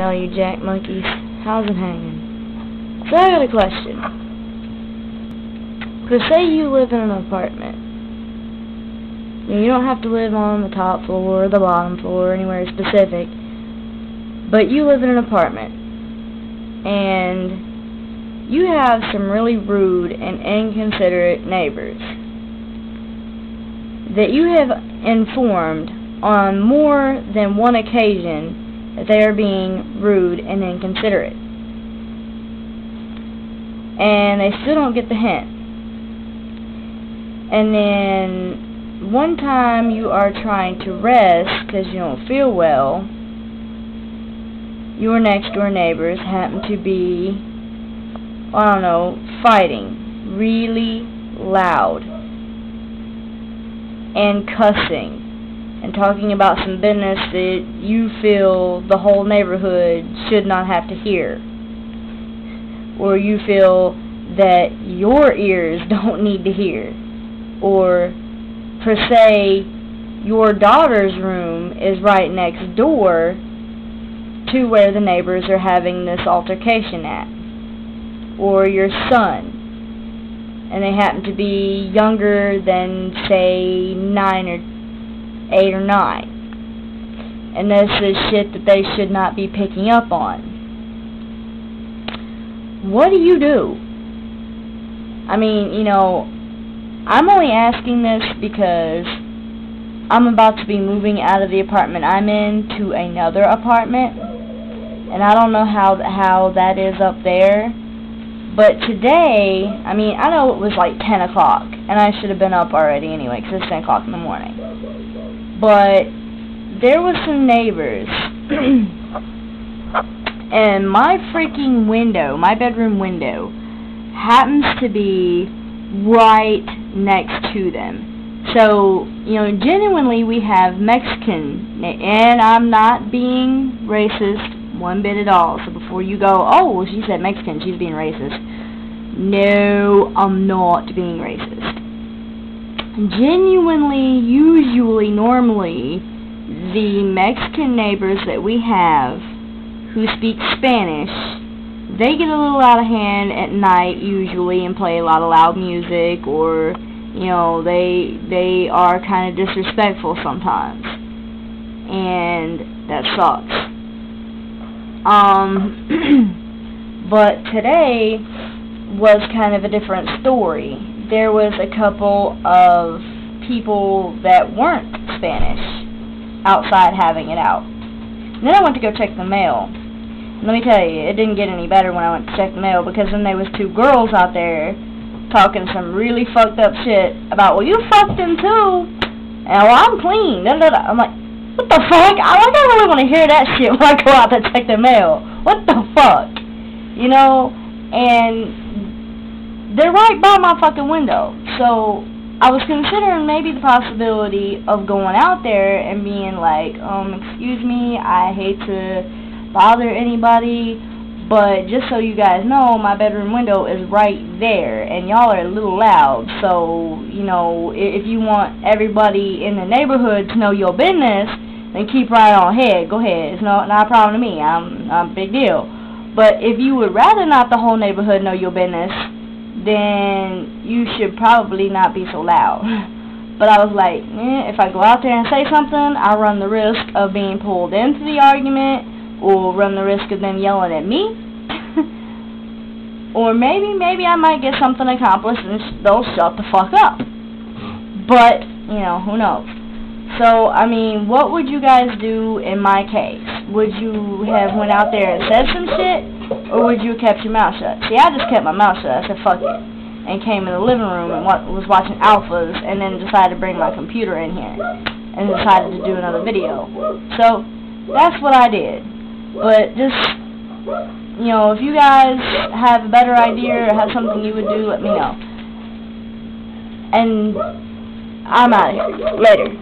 All you jack monkeys, how's it hanging? So I got a question. Cause say you live in an apartment. You don't have to live on the top floor or the bottom floor or anywhere specific. But you live in an apartment. And you have some really rude and inconsiderate neighbors that you have informed on more than one occasion that they are being rude and inconsiderate. And they still don't get the hint. And then one time you are trying to rest because you don't feel well, your next door neighbors happen to be, I don't know, fighting really loud and cussing and talking about some business that you feel the whole neighborhood should not have to hear, or you feel that your ears don't need to hear, or per se your daughter's room is right next door to where the neighbors are having this altercation at, or your son, and they happen to be younger than say 9 or 8 or 9, and this is shit that they should not be picking up on. What do you do? I mean, you know, I'm only asking this because I'm about to be moving out of the apartment I'm in to another apartment, and I don't know how that is up there. But today, I mean, I know it was like 10 o'clock, and I should have been up already anyway, because it's 10 o'clock in the morning. But there was some neighbors, and my freaking window, my bedroom window, happens to be right next to them. So, you know, genuinely we have Mexican, and I'm not being racist one bit at all. So before you go, oh, well, she said Mexican, she's being racist. No, I'm not being racist. Genuinely, usually, normally, the Mexican neighbors that we have who speak Spanish, they get a little out of hand at night usually and play a lot of loud music, or, you know, they are kind of disrespectful sometimes, and that sucks. But today was kind of a different story. There was a couple of people that weren't Spanish outside having it out. And then I went to go check the mail. And let me tell you, it didn't get any better when I went to check the mail, because then there was 2 girls out there talking some really fucked up shit about, well, you fucked him too, and well, I'm clean. I'm like, what the fuck? I don't really want to hear that shit when I go out to check the mail. What the fuck? You know? And they're right by my fucking window. So I was considering maybe the possibility of going out there and being like, excuse me, I hate to bother anybody, but just so you guys know, my bedroom window is right there, and y'all are a little loud, so, you know, if you want everybody in the neighborhood to know your business, then keep right on ahead. Go ahead. It's not a problem to me. I'm a big deal. But if you would rather not the whole neighborhood know your business, then you should probably not be so loud. But I was like, if I go out there and say something, I run the risk of being pulled into the argument, or run the risk of them yelling at me. Or maybe I might get something accomplished and they'll shut the fuck up. But, you know, who knows. So, I mean, what would you guys do in my case? Would you have went out there and said some shit, or would you have kept your mouth shut? See, I just kept my mouth shut. I said, fuck it, and came in the living room and was watching Alphas, and then decided to bring my computer in here, and decided to do another video. So, that's what I did. But just, you know, if you guys have a better idea or have something you would do, let me know. And I'm out of here. Later.